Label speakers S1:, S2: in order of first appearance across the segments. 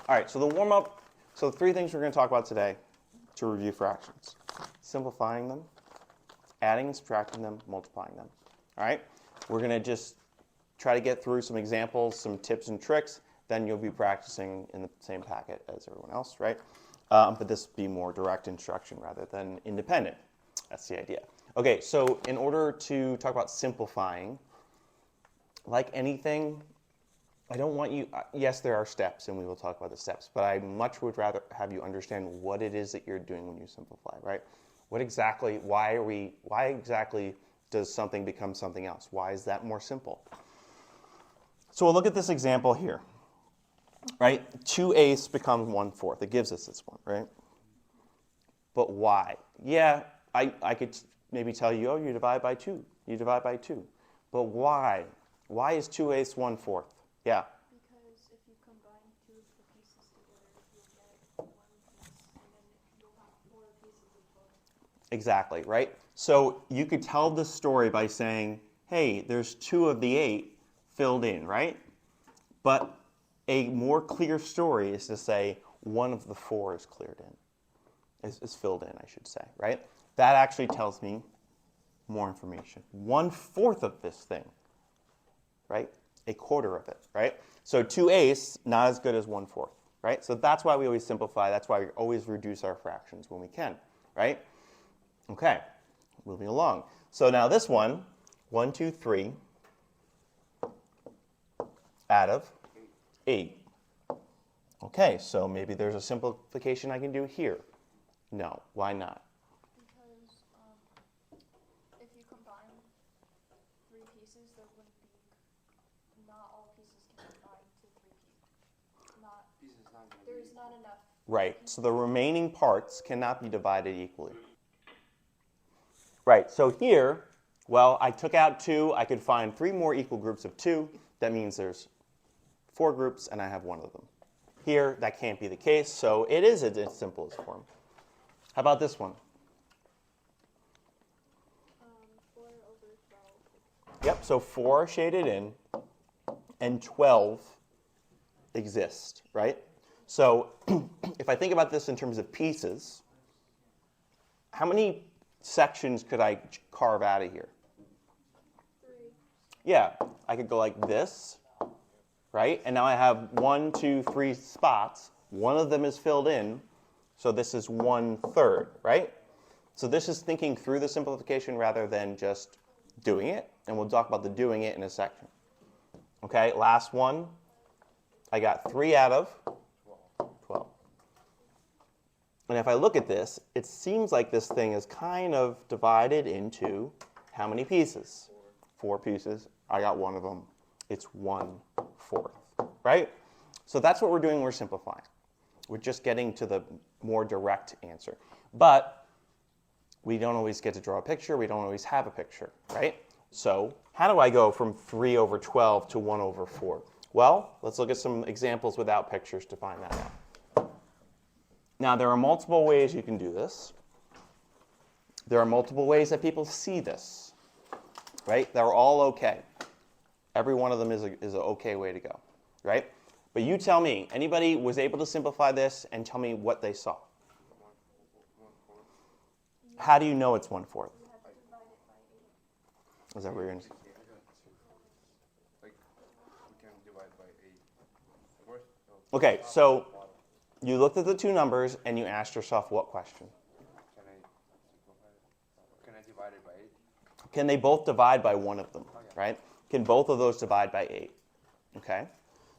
S1: All right, so the warm-up, so the three things we're going to talk about today to review fractions. Simplifying them, adding and subtracting them, multiplying them. All right, we're going to just try to get through some examples, some tips and tricks, then you'll be practicing in the same packet as everyone else, right? But this will be more direct instruction rather than independent. That's the idea. Okay, so in order to talk about simplifying, like anything, I don't want you, yes, there are steps, and we will talk about the steps, but I much would rather have you understand what it is that you're doing when you simplify, right? What exactly, why exactly does something become something else? Why is that more simple? So we'll look at this example here, right? 2/8 becomes 1/4. It gives us this one, right? But why? Yeah, I could maybe tell you, oh, you divide by 2. You divide by 2. But why? Why is 2/8 1/4? Yeah.
S2: Because if you combine two of the pieces together, you'll get one piece, and then you'll have 4 pieces in total.
S1: Exactly, right? So you could tell the story by saying, hey, there's 2 of the 8 filled in, right? But a more clear story is to say 1 of the 4 is cleared in, is filled in, I should say, right? That actually tells me more information. 1/4 of this thing, right? A quarter of it, right? So 2/8, not as good as 1/4, right? So that's why we always simplify. That's why we always reduce our fractions when we can, right? Okay, moving along. So now this one, 1, 2, 3, out of 8. Okay, so maybe there's a simplification I can do here. No, why not?
S2: Because if you combine 3 pieces, there wouldn't be, not all pieces can divide to 3 pieces. There's not enough.
S1: Right, so the remaining parts cannot be divided equally. Right, so here, well, I took out 2. I could find 3 more equal groups of 2. That means there's 4 groups, and I have 1 of them. Here, that can't be the case, so it is in its simplest form. How about this one?
S2: 4 over 12.
S1: Yep, so 4 are shaded in, and 12 exist, right? So if I think about this in terms of pieces, how many sections could I carve out of here?
S2: 3.
S1: Yeah, I could go like this, right? And now I have 1, 2, 3 spots. One of them is filled in, so this is 1/3, right? So this is thinking through the simplification rather than just doing it, and we'll talk about the doing it in a section. Okay, last one. I got 3 out of 12. And if I look at this, it seems like this thing is kind of divided into how many pieces? 4 pieces. I got 1 of them. It's 1/4, right? So that's what we're doing when we're simplifying. We're just getting to the more direct answer. But we don't always get to draw a picture. We don't always have a picture, right? So how do I go from 3 over 12 to 1/4? Well, let's look at some examples without pictures to find that out. Now, there are multiple ways you can do this. There are multiple ways that people see this, right? They're all okay. Every one of them is an okay way to go, right? But you tell me, anybody was able to simplify this and tell me what they saw? How do you know it's 1/4?
S2: You have to divide it by 8.
S1: Is that what you're going to say?
S3: Like, we can divide by 8. First,
S1: Okay, so you looked at the 2 numbers and you asked yourself what question?
S3: Can I simplify it? Can I divide it by 8?
S1: Can they both divide by one of them, right? Can both of those divide by 8? Okay?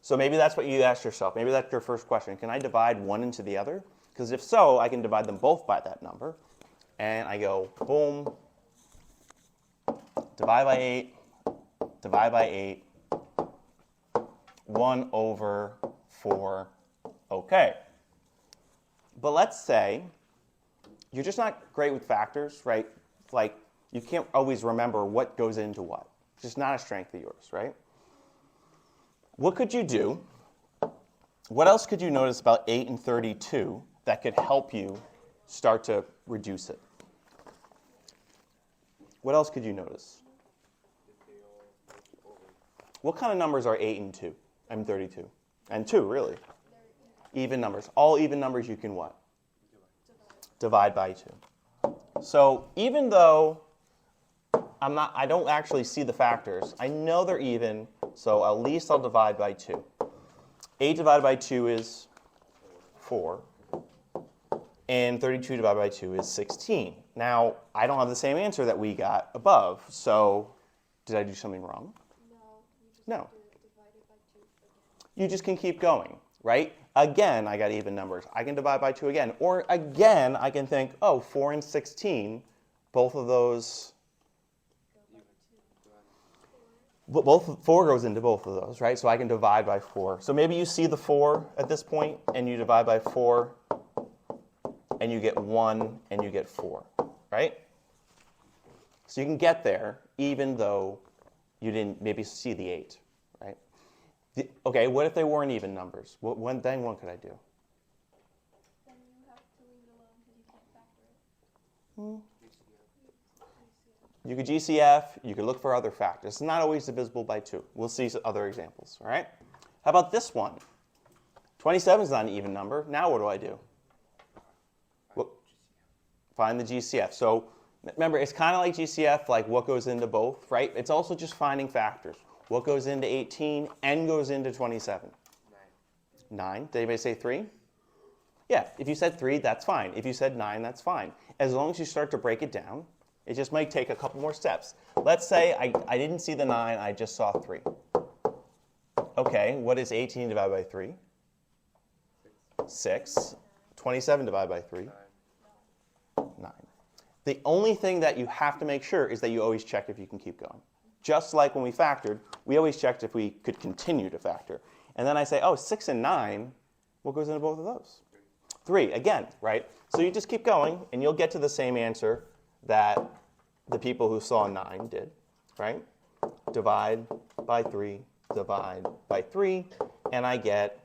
S1: So maybe that's what you asked yourself. Maybe that's your first question. Can I divide one into the other? Because if so, I can divide them both by that number. And I go, boom, divide by 8, divide by 8, 1/4, okay. But let's say you're just not great with factors, right? Like, you can't always remember what goes into what. It's just not a strength of yours, right? What could you do? What else could you notice about 8 and 32 that could help you start to reduce it? What else could you notice? What kind of numbers are 8 and 2? I'm 32. And 2, really? Even numbers. All even numbers you can what? Divide by 2. So even though I don't actually see the factors, I know they're even, so at least I'll divide by 2. 8 divided by 2 is 4. And 32 divided by 2 is 16. Now, I don't have the same answer that we got above, so did I do something wrong?
S2: No. You just
S1: No.
S2: have to divide it by 2 again.
S1: You just can keep going, right? Again, I got even numbers. I can divide by 2 again. Or again, I can think, oh, 4 and 16, both of those, both 4 goes into both of those, right? So I can divide by 4. So maybe you see the 4 at this point, and you divide by 4, and you get 1, and you get 4, right? So you can get there, even though you didn't maybe see the 8, right? Okay, what if they weren't even numbers? Then what could I do?
S2: Then you have to leave it alone because you can't factor it.
S1: You could GCF, you could look for other factors. It's not always divisible by 2. We'll see some other examples, all right? How about this one? 27 is not an even number. Now what do I do? Well, find the GCF. So remember, it's kind of like GCF, like what goes into both, right? It's also just finding factors. What goes into 18 and goes into 27? 9. Did anybody say 3? Yeah, if you said 3, that's fine. If you said 9, that's fine. As long as you start to break it down, it just might take a couple more steps. Let's say I didn't see the 9, I just saw 3. Okay, what is 18 divided by 3? 6. 27 divided by 3? 9. The only thing that you have to make sure is that you always check if you can keep going. Just like when we factored, we always checked if we could continue to factor. And then I say, oh, 6 and 9, what goes into both of those? 3, again, right? So you just keep going, and you'll get to the same answer that the people who saw 9 did, right? Divide by 3, divide by 3, and I get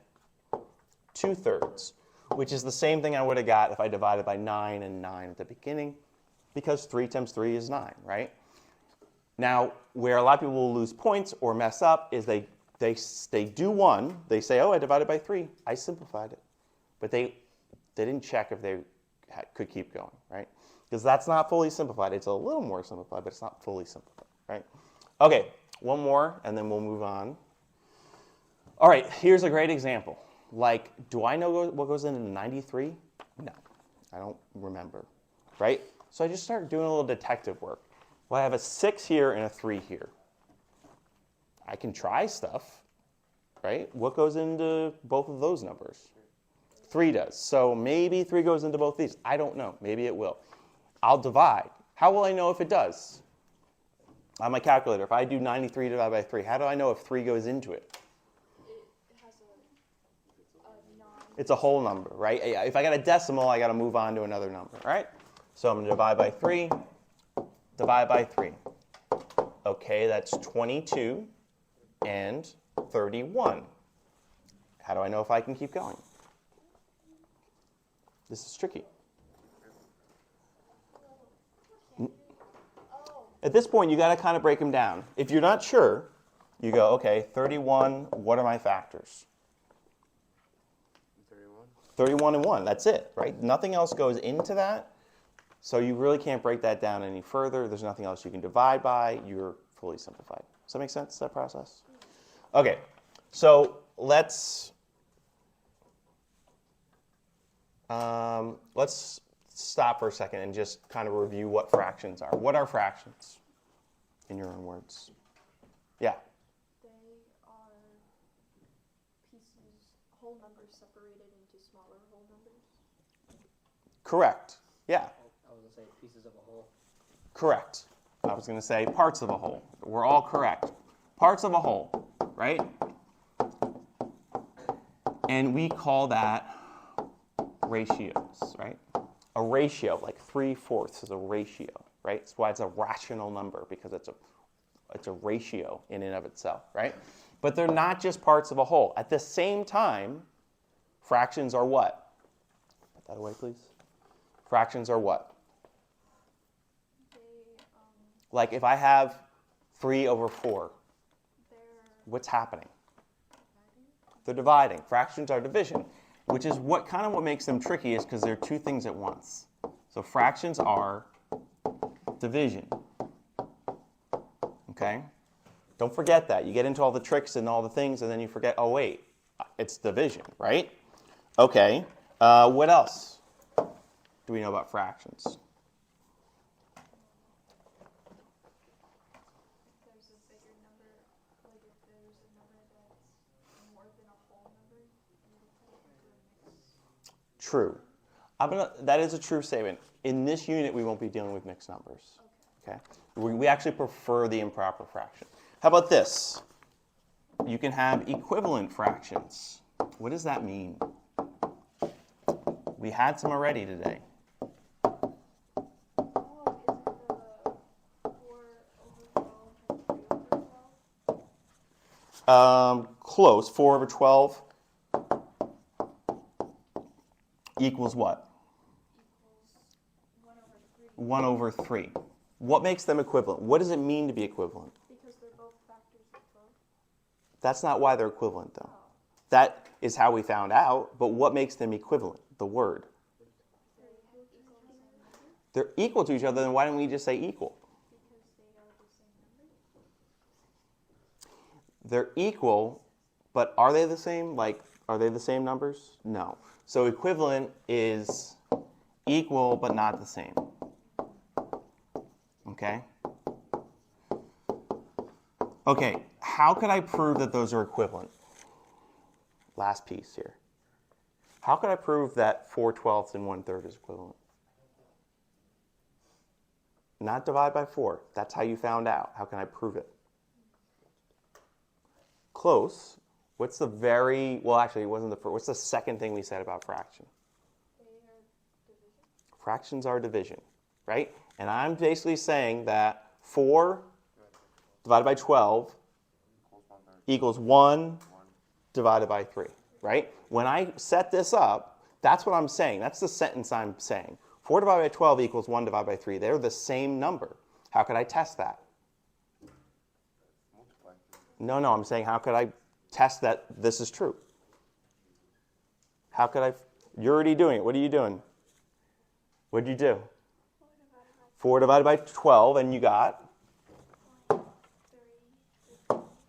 S1: 2/3, which is the same thing I would have got if I divided by 9 and 9 at the beginning, because 3 times 3 is 9, right? Now, where a lot of people will lose points or mess up is they do one, they say, oh, I divided by 3, I simplified it. But they didn't check if they could keep going, right? Because that's not fully simplified. It's a little more simplified, but it's not fully simplified, right? Okay, one more, and then we'll move on. All right, here's a great example. Like, do I know what goes into 93? No, I don't remember, right? So I just start doing a little detective work. Well, I have a 6 here and a 3 here. I can try stuff, right? What goes into both of those numbers? 3 does. So maybe 3 goes into both these. I don't know. Maybe it will. I'll divide. How will I know if it does? On my calculator, if I do 93 divided by 3, how do I know if 3 goes into it?
S2: It has a 9.
S1: It's a whole number, right? If I got a decimal, I got to move on to another number, right? So I'm going to divide by 3, divide by 3. Okay, that's 22 and 31. How do I know if I can keep going? This is tricky. At this point, you got to kind of break them down. If you're not sure, you go, okay, 31, what are my factors? 31 and 1, that's it, right? Nothing else goes into that, so you really can't break that down any further. There's nothing else you can divide by. You're fully simplified. Does that make sense, that process? Okay, so let's stop for a second and just kind of review what fractions are. What are fractions, in your own words? Yeah.
S2: They are pieces, whole numbers separated into smaller whole numbers.
S1: Correct. Yeah.
S4: I was going to say pieces of a whole.
S1: Correct. I was going to say parts of a whole. We're all correct. Parts of a whole, right? And we call that ratios, right? A ratio, like 3/4 is a ratio, right? That's why it's a rational number, because it's a ratio in and of itself, right? But they're not just parts of a whole. At the same time, fractions are what? Put that away, please. Fractions are what?
S2: They,
S1: Like if I have 3/4,
S2: they're
S1: what's happening? They're dividing. Fractions are division. which is what makes them tricky is because they're two things at once. So fractions are division. Okay? Don't forget that. You get into all the tricks and all the things, and then you forget, oh, wait, it's division, right? Okay. What else do we know about fractions?
S2: There's a bigger number, like if there's a number that's more than a whole number, you would put it into a mix.
S1: True. That is a true statement. In this unit, we won't be dealing with mixed numbers. Okay? We actually prefer the improper fraction. How about this? You can have equivalent fractions. What does that mean? We had some already today.
S2: Oh, isn't the 4/12 and 3/12?
S1: Close. 4/12 equals what?
S2: Equals 1/3.
S1: 1/3. What makes them equivalent? What does it mean to be equivalent?
S2: Because they're both factors of 12.
S1: That's not why they're equivalent, though. That is how we found out, but what makes them equivalent? The word. They're equal to each other, then why don't we just say equal?
S2: Because they are the same number.
S1: They're equal, but are they the same? Are they the same numbers? No. So equivalent is equal, but not the same. Okay? Okay, how could I prove that those are equivalent? Last piece here. How could I prove that 4/12 and 1/3 is equivalent? Not divide by 4. That's how you found out. How can I prove it? Close. What's the actually, it wasn't the first. What's the second thing we said about fraction?
S2: They are division.
S1: Fractions are division, right? And I'm basically saying that 4 divided by 12 equals 1 divided by 3, right? When I set this up, that's what I'm saying. That's the sentence I'm saying. 4 divided by 12 equals 1 divided by 3. They're the same number. How could I test that? No, I'm saying how could I test that this is true? How could I? You're already doing it. What are you doing? What did you do? 4 divided by 12, and you got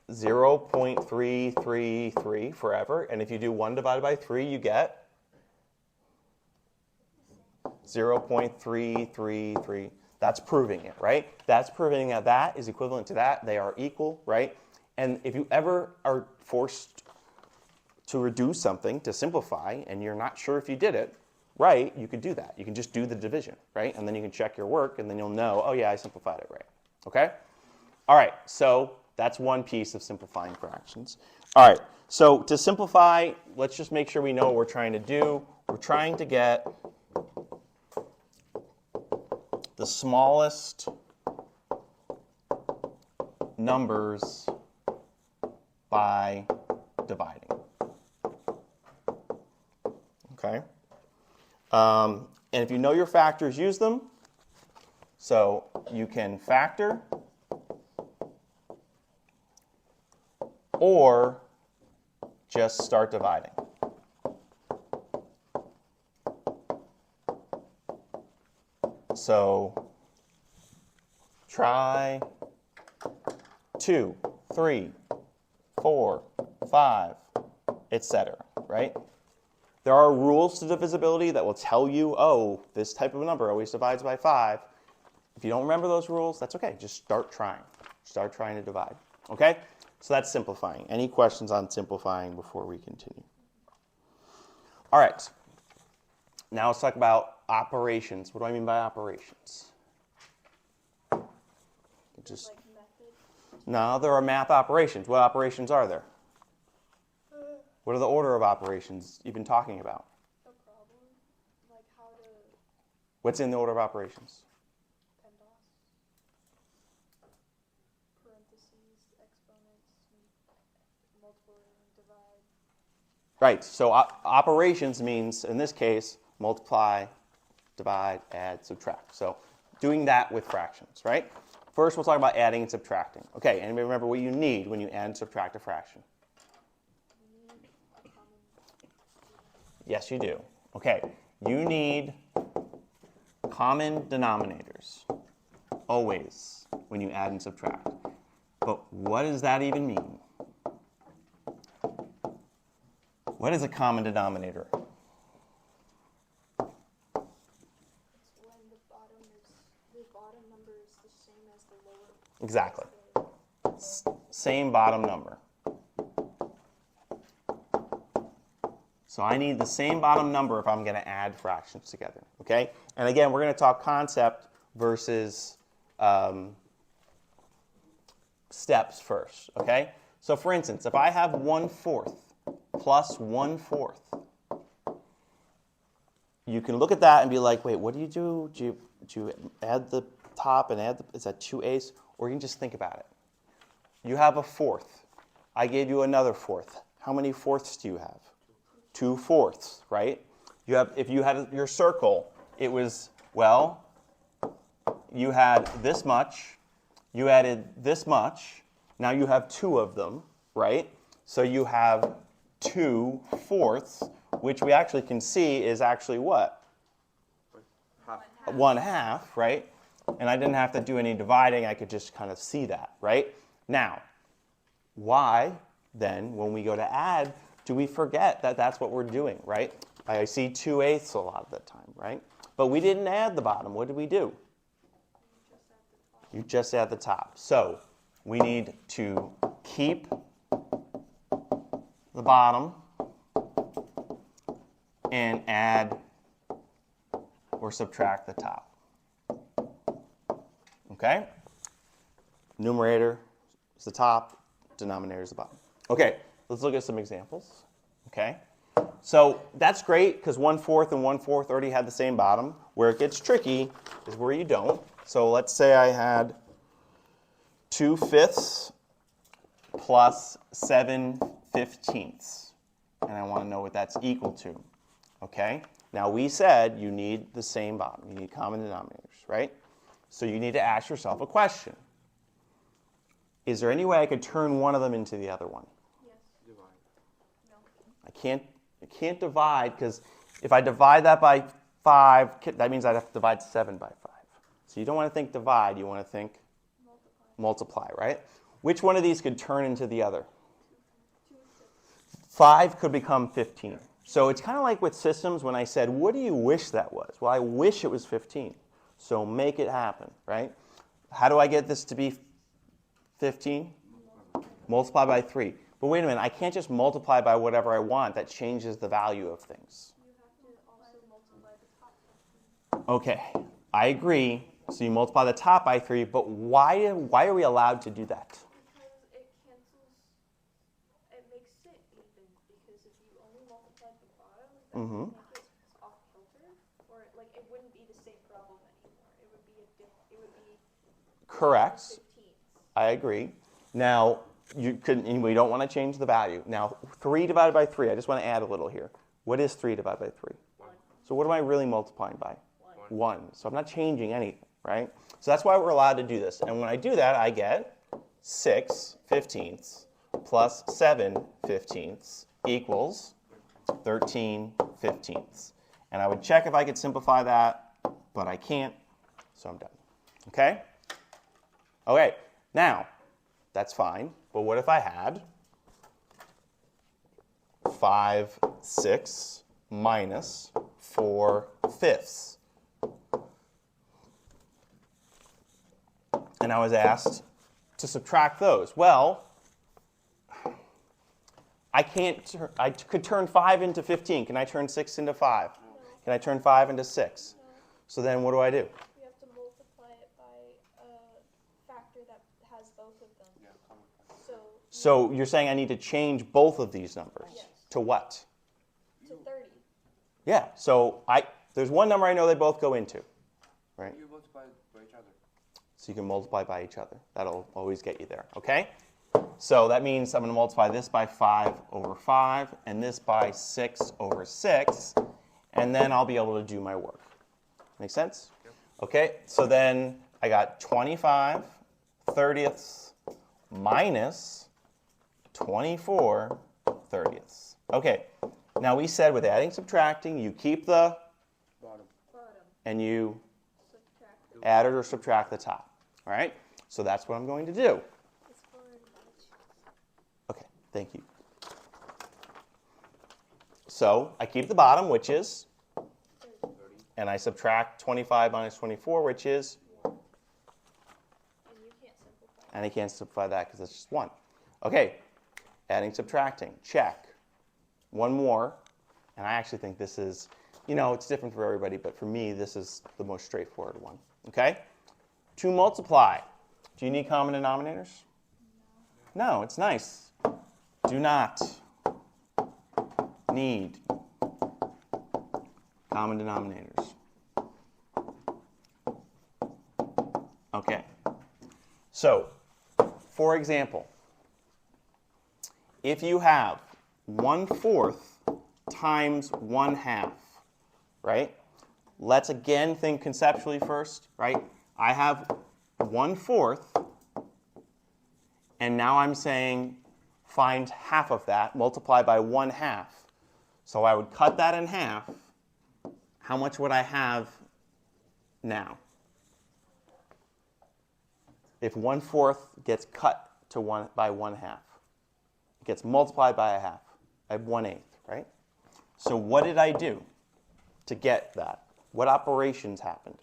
S1: 0.333 forever. And if you do 1 divided by 3, you get 0.333. That's proving it, right? That's proving that that is equivalent to that. They are equal, right? And if you ever are forced to reduce something, to simplify, and you're not sure if you did it right, you could do that. You can just do the division, right? And then you can check your work, and then you'll know, oh yeah, I simplified it right. Okay? All right, so that's one piece of simplifying fractions. All right, so to simplify, let's just make sure we know what we're trying to do. We're trying to get the smallest numbers by dividing. Okay? And if you know your factors, use them. So you can factor or just start dividing. So try 2, 3, 4, 5, etc., right? There are rules to divisibility that will tell you, oh, this type of number always divides by 5. If you don't remember those rules, that's okay. Just start trying. Start trying to divide. Okay? So that's simplifying. Any questions on simplifying before we continue? All right. Now let's talk about operations. What do I mean by operations? Just
S2: Like method.
S1: no, there are math operations. What operations are there? What are the order of operations you've been talking about?
S2: A problem. Like how to
S1: What's in the order of operations?
S2: PEMDAS. Parentheses, exponents, multiple, divide.
S1: Right, so operations means, in this case, multiply, divide, add, subtract. So doing that with fractions, right? First, we'll talk about adding and subtracting. Okay, anybody remember what you need when you add and subtract a fraction? Yes, you do. Okay, you need common denominators, always, when you add and subtract. But what does that even mean? What is a common denominator?
S2: It's when the bottom number is the same as the lower.
S1: Exactly. Same bottom number. So I need the same bottom number if I'm going to add fractions together. Okay? And again, we're going to talk concept versus steps first. Okay? So for instance, if I have 1/4 plus 1/4, you can look at that and be like, wait, what do? Do you add the top and add is that 2/8? Or you can just think about it. You have a fourth. I gave you another fourth. How many fourths do you have? 2/4, right? You have, if you had your circle, it was, well, you had this much, you added this much, now you have two of them, right? So you have 2/4, which we actually can see is actually what?
S3: Half.
S1: 1/2, right? And I didn't have to do any dividing, I could just kind of see that, right? Now, why then, when we go to add, do we forget that that's what we're doing, right? I see 2/8 a lot of the time, right? But we didn't add the bottom. What did we do? You just add the top. So we need to keep the bottom and add or subtract the top. Okay? Numerator is the top, denominator is the bottom. Okay, let's look at some examples. Okay? So that's great because 1/4 and 1/4 already had the same bottom. Where it gets tricky is where you don't. So let's say I had 2/5 plus 7/15, and I want to know what that's equal to. Okay? Now we said you need the same bottom. You need common denominators, right? So you need to ask yourself a question. Is there any way I could turn one of them into the other one?
S2: Yes.
S3: Divide.
S2: No.
S1: I can't divide because if I divide that by 5, that means I'd have to divide 7 by 5. So you don't want to think divide, you want to think multiply, right? Which one of these could turn into the other? 5 could become 15. So it's kind of like with systems when I said, what do you wish that was? Well, I wish it was 15. So make it happen, right? How do I get this to be 15? Multiply by 3. But wait a minute, I can't just multiply by whatever I want. That changes the value of things.
S2: You have to also multiply the top.
S1: Okay, I agree. So you multiply the top by 3, but why are we allowed to do that?
S2: Because it cancels, it makes it even. Because if you only multiply the bottom, that would make it off kilter, or like it wouldn't be the same problem anymore. It would be
S1: Correct.
S2: 15.
S1: I agree. Now, we don't want to change the value. Now, 3 divided by 3, I just want to add a little here. What is 3 divided by 3?
S3: 1.
S1: So what am I really multiplying by? 1. So I'm not changing anything, right? So that's why we're allowed to do this. And when I do that, I get 6/15 plus 7/15 equals 13/15. And I would check if I could simplify that, but I can't, so I'm done. Okay? Okay, now, that's fine. But what if I had 5/6 minus 4/5? And I was asked to subtract those. Well, I could turn 5 into 15. Can I turn 6 into 5?
S2: No.
S1: Can I turn 5 into 6?
S2: No.
S1: So then what do I do?
S2: You have to multiply it by a factor that has both of them.
S3: Yeah, common factor.
S1: So you're saying I need to change both of these numbers?
S2: Yes.
S1: To what?
S2: To 30.
S1: Yeah, so there's one number I know they both go into, right?
S3: You multiply by each other.
S1: So you can multiply by each other. That'll always get you there, okay? So that means I'm going to multiply this by 5/5 and this by 6/6, and then I'll be able to do my work. Make sense?
S3: Yep.
S1: Okay, so then I got 25/30 minus 24/30. Okay, Now we said with adding, subtracting, you keep the,
S3: Bottom.
S1: and you
S2: Subtract.
S1: add or subtract the top. All right? So that's what I'm going to do.
S2: It's already matched.
S1: Okay, thank you. So I keep the bottom, which is,
S3: 30.
S1: and I subtract 25 minus 24, which is,
S2: And you can't simplify.
S1: and I can't simplify that because it's just 1. Okay, adding, subtracting, check. One more, and I actually think this is, it's different for everybody, but for me, this is the most straightforward one. Okay? To multiply. Do you need common denominators? No, it's nice. Do not need common denominators. Okay. So, for example, if you have 1/4 times 1/2, right? Let's again think conceptually first, right? I have 1/4, and now I'm saying find half of that, multiply by 1/2. So I would cut that in half. How much would I have now? If 1/4 gets cut to by 1/2, it gets multiplied by a half. I have 1/8, right? So what did I do to get that? What operations happened?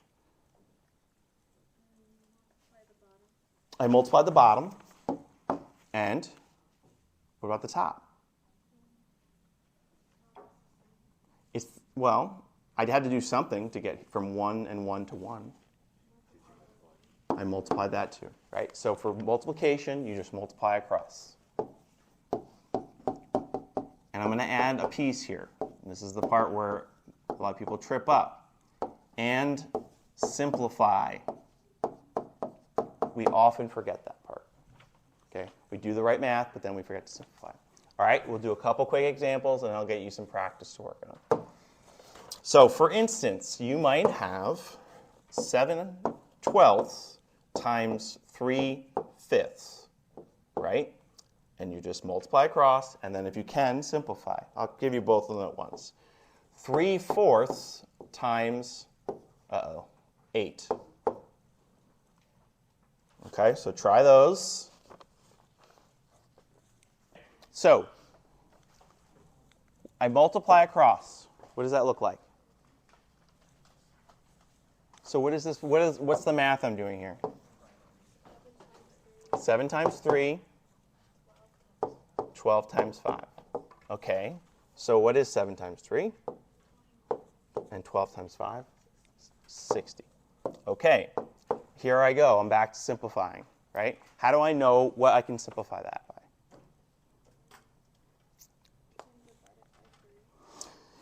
S1: I multiplied the bottom, and what about the top? Well, I had to do something to get from 1 and 1 to 1. I multiplied that too, right? So for multiplication, you just multiply across. And I'm going to add a piece here. This is the part where a lot of people trip up. And simplify. We often forget that part. Okay? We do the right math, but then we forget to simplify. All right, we'll do a couple quick examples, and I'll get you some practice to work on. So, for instance, you might have 7/12 times 3/5, right? And you just multiply across, and then if you can, simplify. I'll give you both of them at once. 3/4 times, 8. Okay, so try those. So, I multiply across. What does that look like? So what is this? What's the math I'm doing here? 7 times 3, 12 times 5. Okay, so what is 7 times 3? And 12 times 5? 60. Okay, here I go. I'm back to simplifying, right? How do I know what I can simplify that by?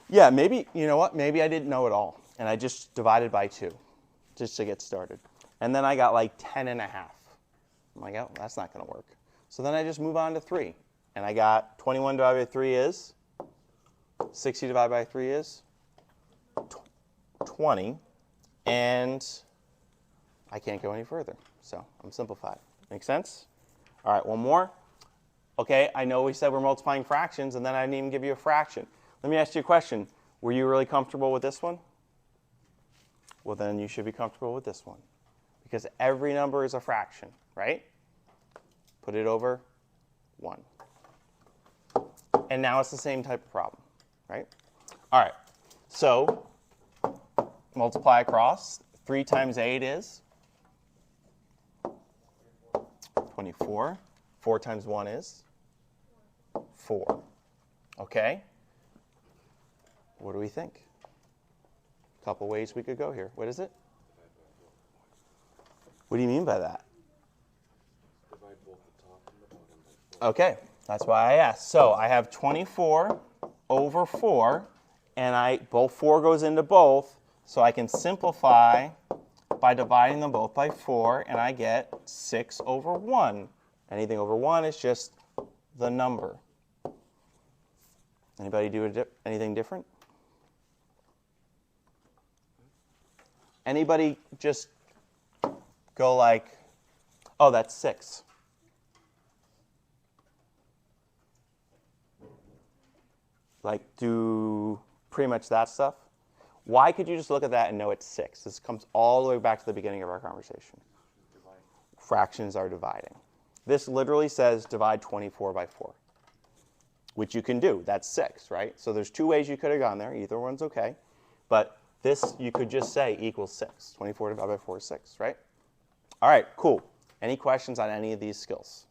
S1: Yeah, maybe, you know what? Maybe I didn't know it all, and I just divided by 2 just to get started. And then I got like 10 1/2. I'm like, oh, that's not going to work. So then I just move on to 3. And I got 21 divided by 3 is? 60 divided by 3 is? 20. And I can't go any further. So I'm simplified. Make sense? All right, one more. Okay, I know we said we're multiplying fractions, and then I didn't even give you a fraction. Let me ask you a question. Were you really comfortable with this one? Well, then you should be comfortable with this one. Because every number is a fraction, right? Put it over 1. And now it's the same type of problem, right? All right, so multiply across. 3 times 8 is? 24. 4 times 1 is? 4. Okay? What do we think? A couple ways we could go here. What is it? What do you mean by that?
S3: Divide both the top and the bottom by 4.
S1: Okay, that's why I asked. So I have 24 over 4, and both 4 goes into both, so I can simplify by dividing them both by 4, and I get 6 over 1. Anything over 1 is just the number. Anybody do anything different? Anybody just go like, oh, that's 6. like do pretty much that stuff. Why could you just look at that and know it's 6? This comes all the way back to the beginning of our conversation. Fractions are dividing. This literally says divide 24 by 4, which you can do. That's 6, right? So there's 2 ways you could have gone there. Either one's okay. But this you could just say equals 6. 24 divided by 4 is 6, right? All right, cool. Any questions on any of these skills?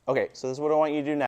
S1: Okay, so this is what I want you to do now.